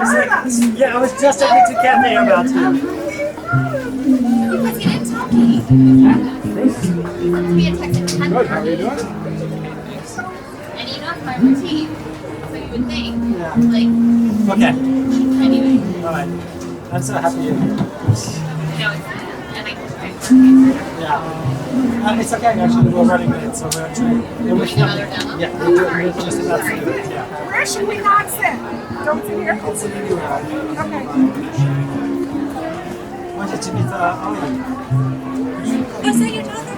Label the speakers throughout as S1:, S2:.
S1: Yeah, I was just talking to Kathy about him.
S2: Because you didn't tell me. We had texted 10.
S3: Good, how are you doing?
S2: And you know it's my routine. So you would think.
S1: Yeah.
S2: Like,
S1: Okay.
S2: anyway.
S1: Alright. I'm so happy you're here.
S2: No, it's and I can try.
S1: Yeah. It's okay, actually, we're running late, so we're actually... Yeah, we're
S2: Another demo?
S1: Yeah, we're just about to do it, yeah.
S4: Where should we not sit? Don't sit here?
S1: I'll see you around.
S4: Okay.
S1: Wanted to meet Ollie.
S4: Is that your daughter?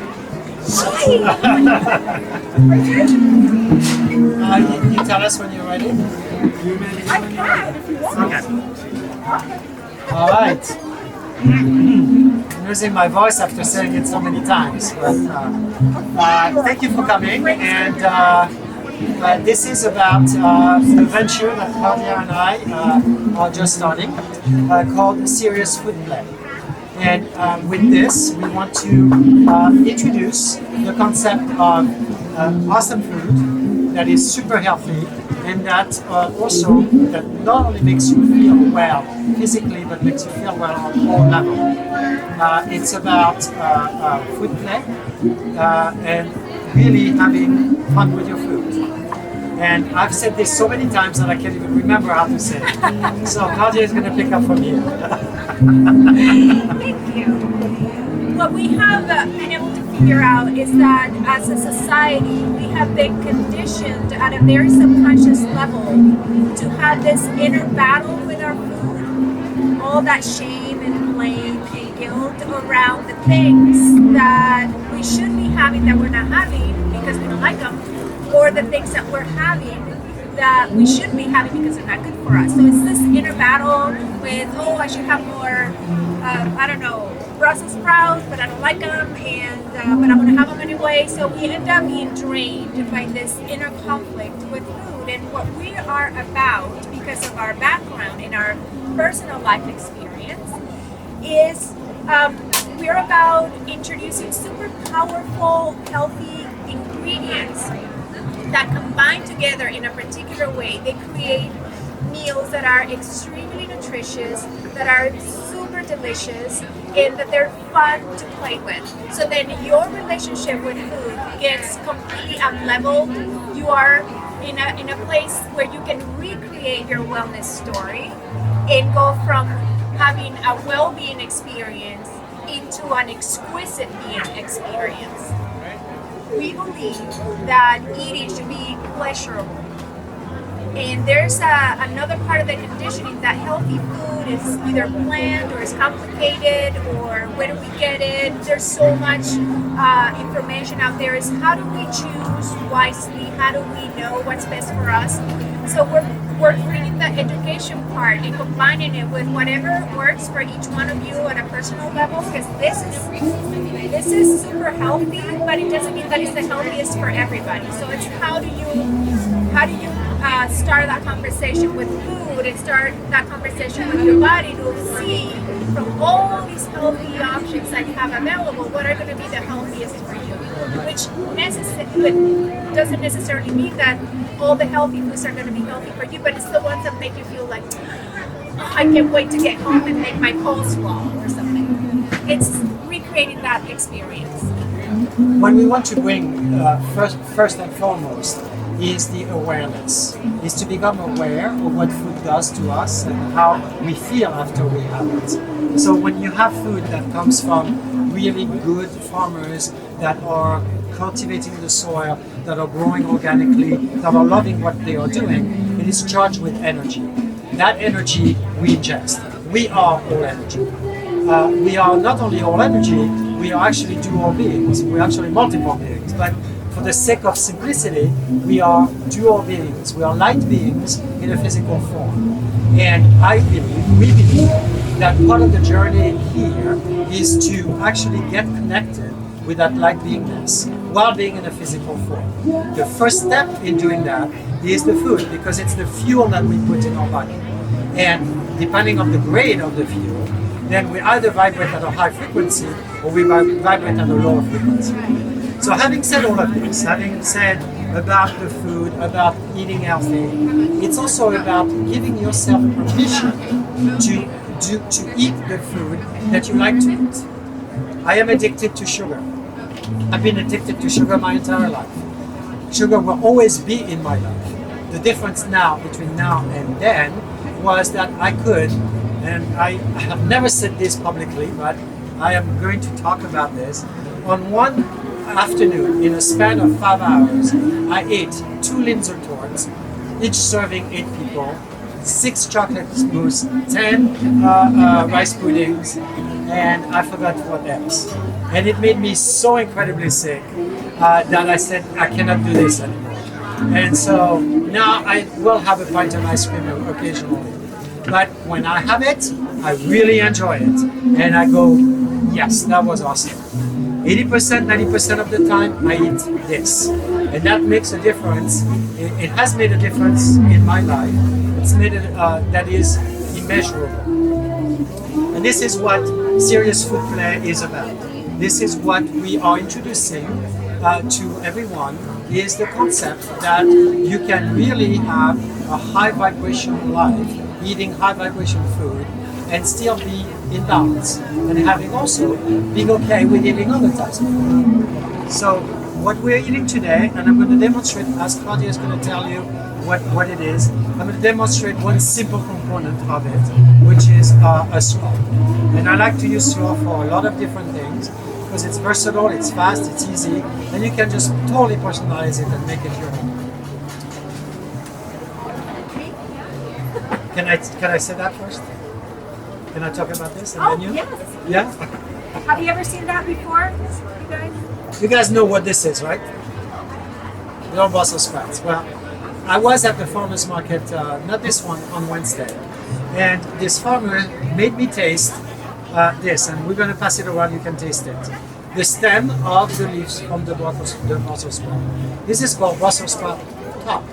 S1: You tell us when you're ready.
S4: I can if you want.
S1: Okay. All right. I'm losing my voice after saying it so many times. But thank you for coming. And this is about the venture that Claudia and I are just starting, called Serious Food Play. And with this, we want to introduce the concept of awesome food that is super healthy and that also that not only makes you feel well physically, but makes you feel well on all levels. It's about food play and really having fun with your food. And I've said this so many times that I can't even remember how to say it. So Claudia is going to pick up from here.
S4: Thank you. What we have been able to figure out is that as a society, we have been conditioned at a very subconscious level to have this inner battle with our food. All that shame and blame and guilt around the things that we should be having that we're not having because we don't like them, or the things that we're having that we shouldn't be having because they're not good for us. So it's this inner battle with, oh, I should have more, I don't know, Brussels sprouts, but I don't like them, and but I'm going to have them anyway. So we end up being drained by this inner conflict with food. And what we are about, because of our background and our personal life experience, is we're about introducing super powerful, healthy ingredients that combine together in a particular way. They create meals that are extremely nutritious, that are super delicious, and that they're fun to play with. So then your relationship with food gets completely unleveled. You are in a place where you can recreate your wellness story and go from having a well-being experience into an exquisite being experience. We believe that eating should be pleasurable. And there's another part of the conditioning that healthy food is either bland or is complicated, or where do we get it? There's so much information out there. Is how do we choose wisely? How do we know what's best for us? So we're bringing the education part and combining it with whatever works for each one of you at a personal level, because this is super healthy, but it doesn't mean that it's the healthiest for everybody. So it's how do you start that conversation with food and start that conversation with your body to see from all these healthy options that you have available, what are going to be the healthiest for you, which doesn't necessarily mean that all the healthy foods are going to be healthy for you, but it's the ones that make you feel like, oh, I can't wait to get home and make my coleslaw or something. It's recreating that experience.
S1: When we want to bring first and foremost is the awareness, is to become aware of what food does to us and how we feel after we have it. So when you have food that comes from really good farmers that are cultivating the soil, that are growing organically, that are loving what they are doing, it is charged with energy. That energy we ingest. We are all energy. We are not only all energy, we are actually dual beings. We're actually multiple beings, but for the sake of simplicity, we are dual beings. We are light beings in a physical form. And we believe that part of the journey here is to actually get connected with that light beingness while being in a physical form. The first step in doing that is the food, because it's the fuel that we put in our body. And depending on the grade of the fuel, then we either vibrate at a high frequency or we vibrate at a lower frequency. So having said all of this, having said about the food, about eating healthy. It's also about giving yourself permission to eat the food that you like to eat. I am addicted to sugar. I've been addicted to sugar my entire life. Sugar will always be in my life. The difference now between now and then was that I could, and I have never said this publicly, but I am going to talk about this. On one afternoon, in a span of 5 hours, I ate 2 Linzer torts, each serving 8 people, 6 chocolate mousse, 10 rice puddings, and I forgot what else. And it made me so incredibly sick that I said, I cannot do this anymore. And so now I will have a pint of ice cream occasionally. But when I have it, I really enjoy it. And I go, yes, that was awesome. 80%, 90% of the time, I eat this. And that makes a difference. It has made a difference in my life. It's made it, that is immeasurable. And this is what serious food play is about. This is what we are introducing to everyone, is the concept that you can really have a high vibration life, eating high vibration food, and still be in balance, and having also being okay with eating other types of food. So what we're eating today, and I'm going to demonstrate, as Claudia is going to tell you what it is, I'm going to demonstrate one simple component of it, which is a straw. And I like to use straw for a lot of different things, because it's versatile, it's fast, it's easy, and you can just totally personalize it and make it your own. Can I say that first? Can I talk about this and then you?
S4: Yes.
S1: Yeah?
S4: Have you ever seen that before, you guys?
S1: You guys know what this is, right? You know Brussels sprouts. Well, I was at the farmer's market, not this one, on Wednesday, and this farmer made me taste this, and we're going to pass it around, you can taste it. The stem of the leaves from the Brussels sprout. This is called Brussels sprout top.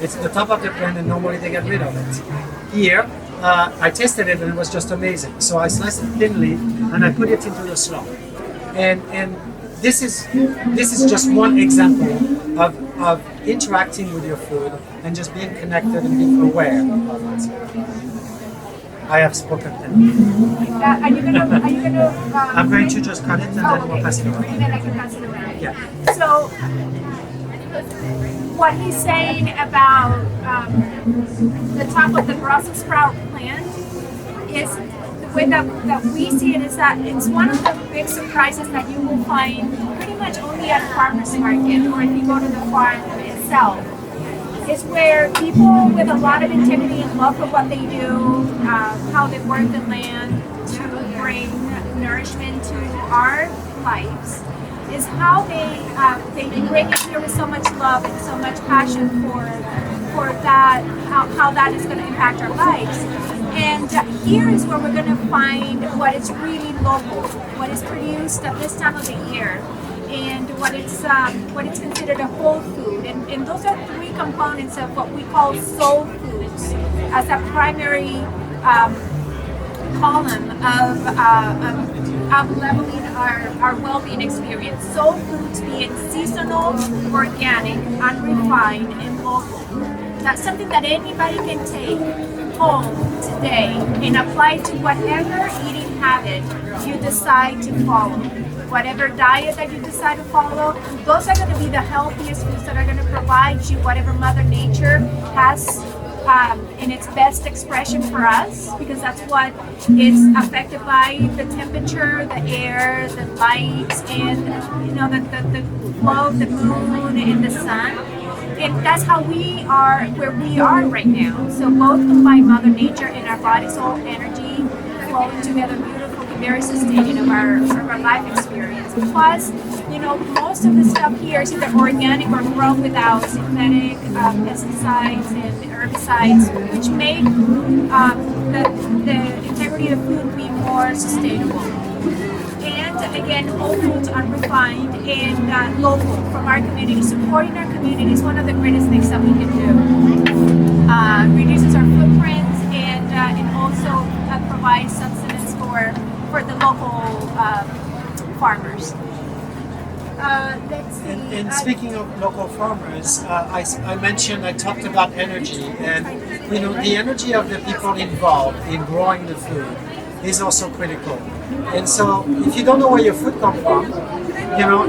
S1: It's the top of the plant, and normally they get rid of it. Here, I tasted it and it was just amazing. So I sliced it thinly and I put it into the slaw. And this is just one example of interacting with your food and just being connected and being aware of it. I have spoken.
S4: Are you gonna?
S1: I'm going to just cut it and then we'll pass it around.
S4: And then I can pass it around.
S1: Yeah.
S4: So, what he's saying about the top of the Brussels sprout plant is the way that we see it is that it's one of the big surprises that you will find pretty much only at a farmer's market or if you go to the farm itself. It's where people with a lot of integrity and love for what they do, how they work the land to bring nourishment to our lives, is how they bring it here with so much love and so much passion for that, how that is going to impact our lives. And here is where we're going to find what is really local, what is produced at this time of the year, and what it's considered a whole food. And those are 3 components of what we call soul foods as a primary column of leveling our well-being experience. Soul foods being seasonal, organic, unrefined, and local. That's something that anybody can take home today and apply to whatever eating habit you decide to follow. Whatever diet that you decide to follow, those are going to be the healthiest foods that are going to provide you whatever Mother Nature has in its best expression for us, because that's what is affected by the temperature, the air, the light, and the glow of the moon and the sun. And that's how we are where we are right now. So both combine Mother Nature and our body soul energy flowing together beautifully, very sustaining of our life experience. Plus, most of the stuff here is either organic or grown without synthetic pesticides and herbicides, which make the integrity of the food be more sustainable. And again, whole foods, unrefined, and local from our community. Supporting our community is one of the greatest things that we can do. Reduces our footprint and also provides subsistence for the local farmers. let's see.
S1: And speaking of local farmers, I talked about energy, and the energy of the people involved in growing the food is also critical. And so, if you don't know where your food comes from,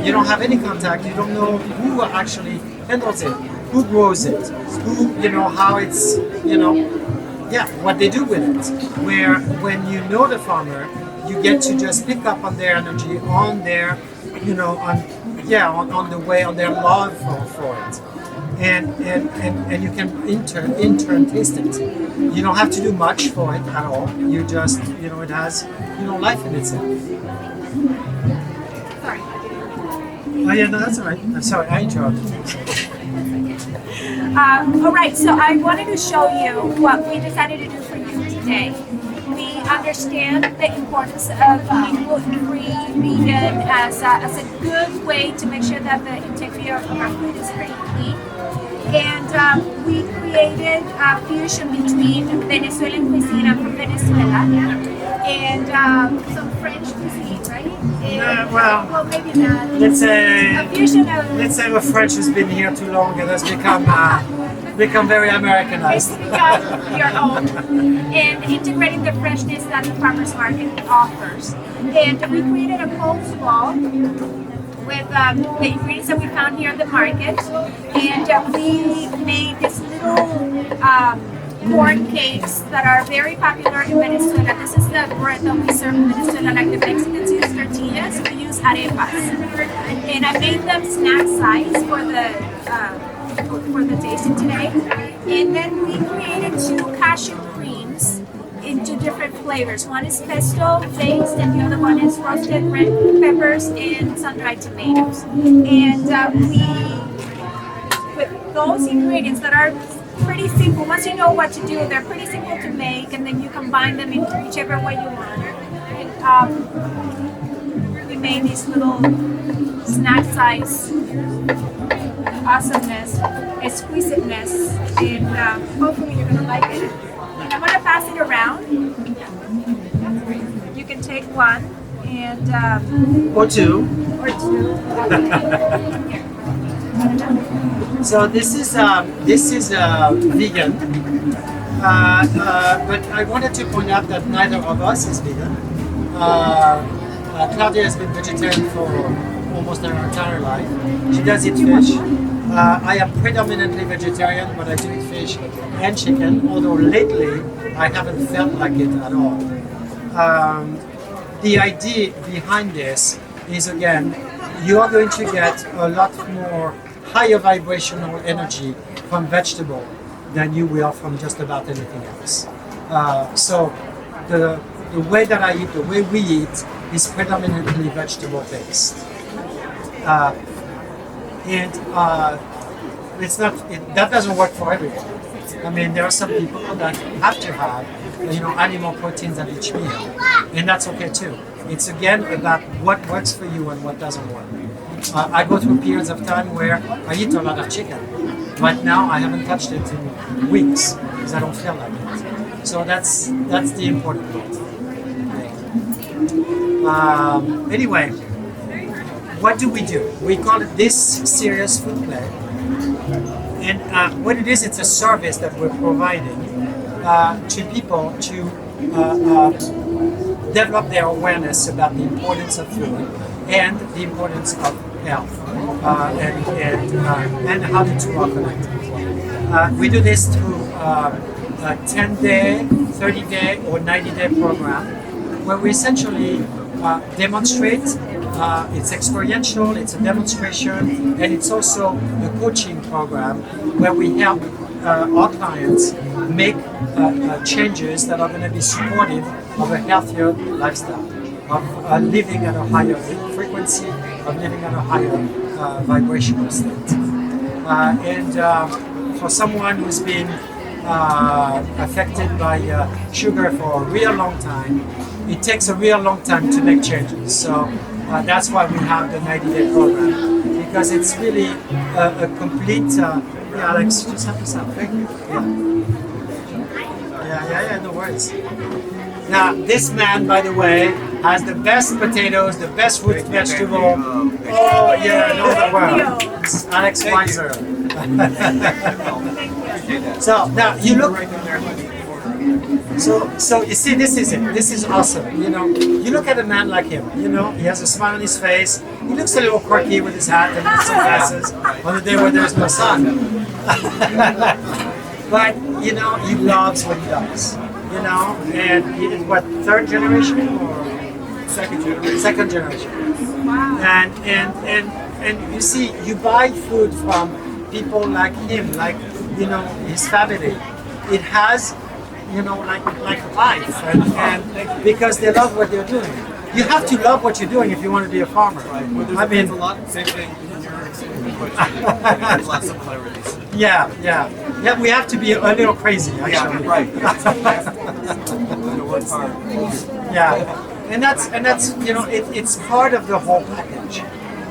S1: you don't have any contact. You don't know who actually handles it, who grows it, how it's, what they do with it. Where when you know the farmer, you get to just pick up on their energy, on their, on the way, on their love for it, and you can in turn taste it. You don't have to do much for it at all. You just, it has, life in itself.
S4: Sorry.
S1: Oh yeah, no, that's all right. I'm sorry, I interrupted.
S4: All right, so I wanted to show you what we decided to do for you today. We understand the importance of being gluten-free, vegan as a good way to make sure that the integrity of our food is pretty clean. And we created a fusion between Venezuelan cuisine, I'm from Venezuela, and some French cuisine, right? And, well, maybe not.
S1: Let's say
S4: a fusion of.
S1: Let's say the French has been here too long and has become very Americanized.
S4: It's become your own, and integrating the freshness that the farmers market offers. And we created a coleslaw with the ingredients that we found here in the market, and we made this little corn cakes that are very popular in Venezuela. This is the bread that we serve in Venezuela, like the Mexicans use tortillas, we use arepas. And I made them snack size for the tasting today. And then we created 2 cashew creams into different flavors. One is pesto based and the other one is roasted red peppers and sun-dried tomatoes. And with those ingredients that are pretty simple, once you know what to do, they're pretty simple to make, and then you combine them in whichever way you want. We made these little snack size awesomeness, exquisiteness, and hopefully you're gonna like it. And I'm gonna pass it around. You can take one and
S1: Or two.
S4: Here.
S1: So this is vegan, but I wanted to point out that neither of us is vegan. Claudia has been vegetarian for almost her entire life. She does eat fish. I am predominantly vegetarian, but I do eat fish and chicken, although lately I haven't felt like it at all. The idea behind this is, again, you are going to get a lot more higher vibrational energy from vegetable than you will from just about anything else. So the way that I eat, the way we eat, is predominantly vegetable based. That doesn't work for everyone. I mean, there are some people that have to have, animal proteins at each meal, and that's okay too. It's again about what works for you and what doesn't work. I go through periods of time where I eat a lot of chicken. Right now, I haven't touched it in weeks because I don't feel like it. So that's the important part. Anyway, what do? We call it this serious food play. And what it is, it's a service that we're providing to people to develop their awareness about the importance of food and the importance of health and how the two are connected. We do this through a 10-day, 30-day, or 90-day program where we essentially demonstrate. It's experiential, it's a demonstration, and it's also a coaching program where we help our clients make changes that are going to be supportive of a healthier lifestyle, of living at a higher frequency, of living at a higher vibrational state. And for someone who's been affected by sugar for a real long time, it takes a real long time to make changes. So that's why we have the 90-day program, because it's really a complete. Yeah, Alex, just help us out. Thank you. Yeah, no worries. Now, this man, by the way, has the best potatoes, the best root vegetable, Oh yeah, no,
S4: Thank
S1: well,
S4: you.
S1: Alex Weiser.
S4: Thank you.
S1: So now you look. So you see, this is it. This is awesome. You know, you look at a man like him. You know, he has a smile on his face. He looks a little quirky with his hat and his sunglasses on the day where there's no sun. But you know, he loves what he does. You know, and he is what, third generation or
S3: Second generation.
S1: second generation.
S4: Wow.
S1: And you see, you buy food from people like him, like you know his family. It has, you know, like life, and because they love what they're doing. You have to love what you're doing if you want to be a farmer.
S3: Well, there's,
S1: I mean,
S3: there's a lot, same thing in your there's lots of similarities.
S1: yeah. We have to be a little crazy, actually.
S3: Yeah, right. To work hard.
S1: Yeah, and that's you know it's part of the whole package.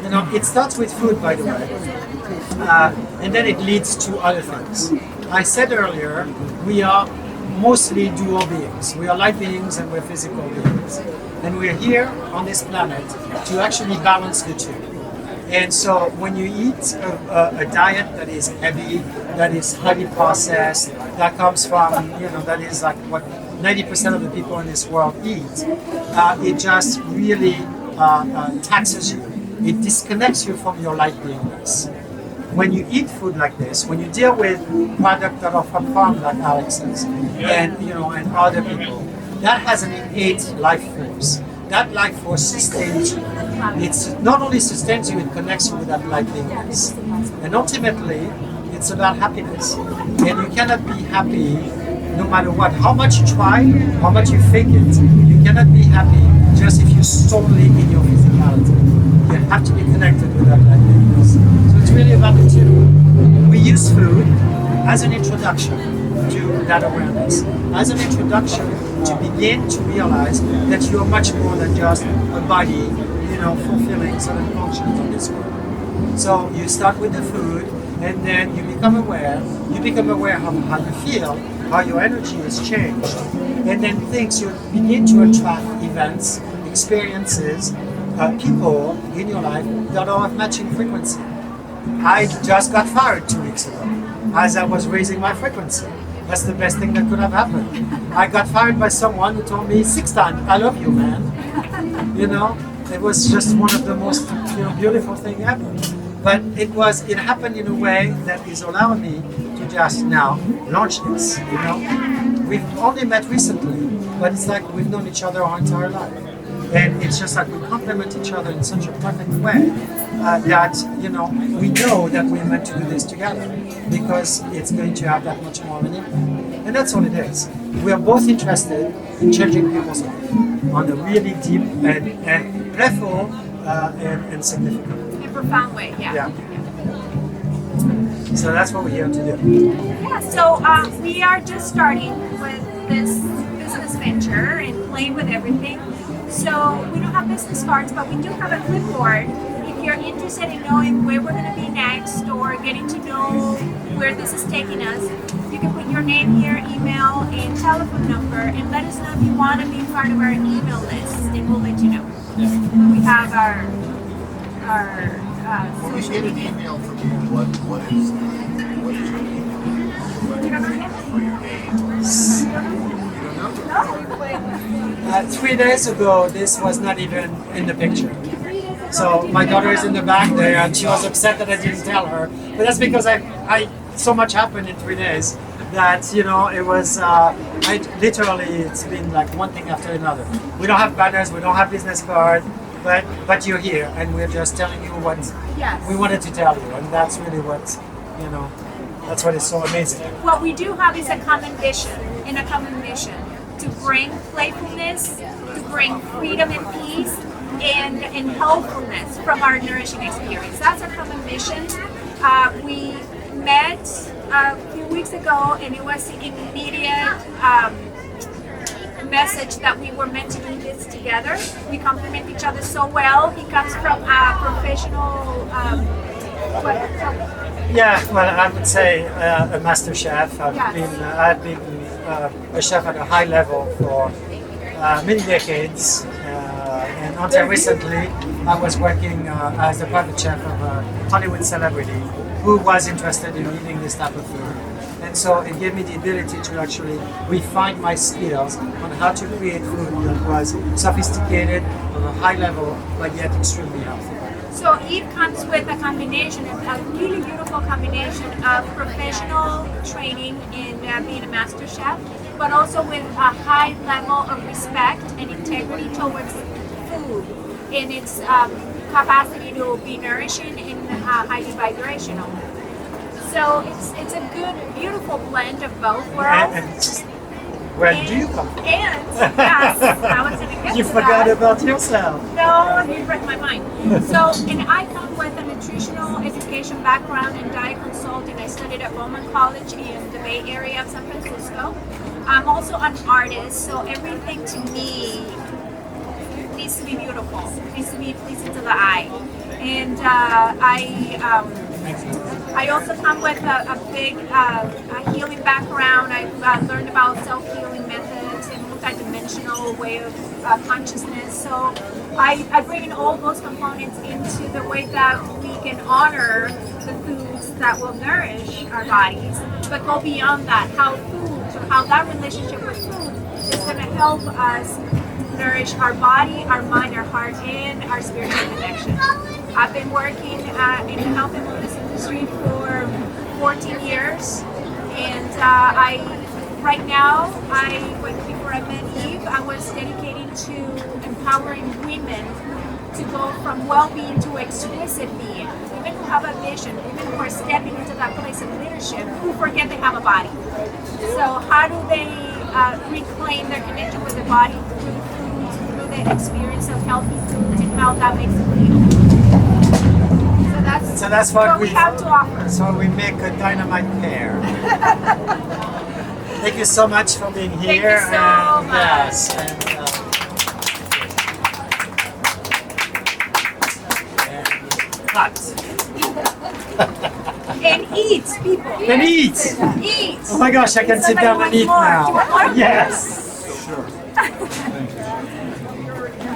S1: You know, it starts with food, by the way, and then it leads to other things. I said earlier, we are mostly dual beings. We are light beings and we're physical beings, and we're here on this planet to actually balance the two. And so when you eat a diet that is heavy, that is highly processed, that comes from, you know, that is like what 90% of the people in this world eat, it just really taxes you. It disconnects you from your light beingness. When you eat food like this, when you deal with products that are from farm like Alex's, and you know, and other people, that has an innate life force. That life force sustains you. It's not only sustains you, it connects you with that light beingness. And ultimately, it's about happiness. And you cannot be happy no matter what. How much you try, how much you fake it, you cannot be happy just if you're solely in your physicality. You have to be connected with that light beingness. So it's really about the two. We use food as an introduction to that awareness, as an introduction to begin to realize that you are much more than just a body, you know, fulfilling certain functions in this world. So you start with the food, and then you become aware. You become aware of how you feel, how your energy has changed, and then things you begin to attract events, experiences, people in your life that are of matching frequency. I just got fired 2 weeks ago as I was raising my frequency. That's the best thing that could have happened. I got fired by someone who told me 6 times, "I love you, man." You know, it was just one of the most, you know, beautiful thing ever. But it happened in a way that is allowing me to just now launch this. You know, we've only met recently, but it's like we've known each other our entire life, and it's just like we complement each other in such a perfect way that you know we know that we're meant to do this together because it's going to have that much more of an impact, and that's all it is. We are both interested in changing people's life on a really deep and playful and significant.
S4: In a profound way, yeah.
S1: Yeah. So that's what we're here to do.
S4: Yeah, so we are just starting with this business venture and playing with everything. So we don't have business cards, but we do have a clipboard. If you're interested in knowing where we're going to be next or getting to know where this is taking us, you can put your name here, email, and telephone number, and let us know if you want to be part of our email list, and we'll let you know. We have our
S5: When we
S4: social
S5: get an
S4: media.
S5: email from you, what is your email?
S4: You don't know yet?
S5: Or your name? You don't know?
S1: 3 days ago, this was not even in the picture. So my daughter is in the back there, and she was upset that I didn't tell her. But that's because I so much happened in 3 days that you know it was. It's been like one thing after another. We don't have banners, we don't have business cards, but you're here, and we're just telling you what
S4: Yes.
S1: we wanted to tell you, and that's really what you know. That's what is so amazing.
S4: What we do have is a common vision and a common mission to bring playfulness, to bring freedom and peace, and healthfulness from our nourishing experience. That's our common mission. We met a few weeks ago, and it was the immediate message that we were meant to do this together. We complement each other so well. He comes from a professional.
S1: Yeah, well, I would say a master chef. I've
S4: Yes.
S1: been a chef at a high level for many decades. And until recently, I was working as the private chef of a Hollywood celebrity who was interested in eating this type of food. And so it gave me the ability to actually refine my skills on how to create food that was sophisticated, of a high level, but yet extremely healthy.
S4: So Eve comes with a combination, a really beautiful combination of professional training in being a master chef, but also with a high level of respect and integrity towards food in its capacity to be nourishing and highly vibrational. So it's a good, beautiful blend of both worlds.
S1: Where do you come from?
S4: And yes, I was going to get
S1: You
S4: to
S1: forgot
S4: that.
S1: about yourself.
S4: No, you read my mind. So, and I come with a nutritional education background in diet consulting. I studied at Bowman College in the Bay Area of San Francisco. I'm also an artist, so everything to me needs to be beautiful, needs to be pleasing to the eye. And I also come with a big a healing background. I've learned about self-healing methods and multidimensional way of consciousness. So I bring in all those components into the way that we can honor the foods that will nourish our bodies, but go beyond that. How that relationship with food is going to help us nourish our body, our mind, our heart, and our spiritual connection. I've been working in the health and wellness industry for 14 years, and right now, before I met Eve, I was dedicating to empowering women to go from well-being to exquisite being. Women who have a vision, women who are stepping into that place of leadership, who forget they have a body. So how do they reclaim their connection with their body through food, through the experience of healthy food, and how that makes them feel? So that's what we have to offer.
S1: So we make a dynamite pair. Thank you so much for being here.
S4: Thank you so much.
S1: Yes, and cut.
S4: And eat, people.
S1: And eat.
S4: Eat.
S1: Oh my gosh, I can sit down and eat
S4: more.
S1: now.
S4: Do you want more?
S1: Yes.
S5: Sure.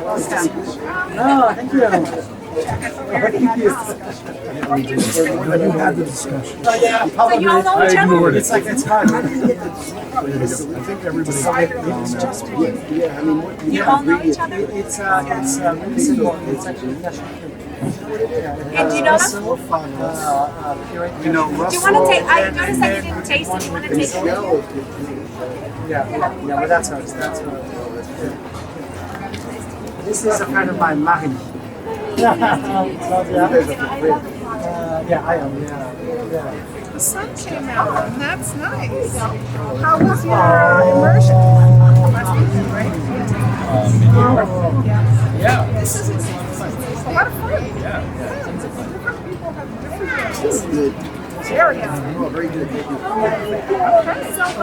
S1: Oh, thank you. Thank you.
S5: You had the discussion.
S1: Oh yeah, probably.
S4: So you all know each other?
S1: It's like it's hard.
S5: I think everybody. Yeah, I mean, what
S4: You all know each other?
S1: It's really simple. It's actually national food.
S4: And do you know them?
S1: So fun.
S5: You know,
S4: Do you
S5: Russel.
S4: want to take? I noticed that you didn't taste it. You want to take it?
S1: Yeah, but that's ours. That's ours. This is a friend of mine, Marie. Yeah, I am. Yeah.
S6: The sun came out, and that's nice. How was your immersion? Last weekend, right?
S3: Yeah.
S6: This is a lot of fun. Different people have different area.
S5: Oh, very good. Thank you.
S6: I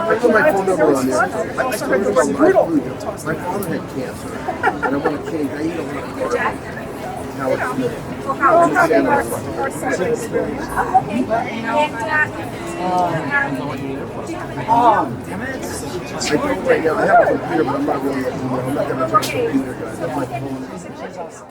S5: I put my phone number on there. I still remember my food. My father had cancer, and I want to change. I eat a lot of carb. Now it's
S1: Oh, damn it.
S5: I don't right now. I have a computer, but I'm not really. I'm not that much of a computer guy. I have my phone.
S1: She's awesome.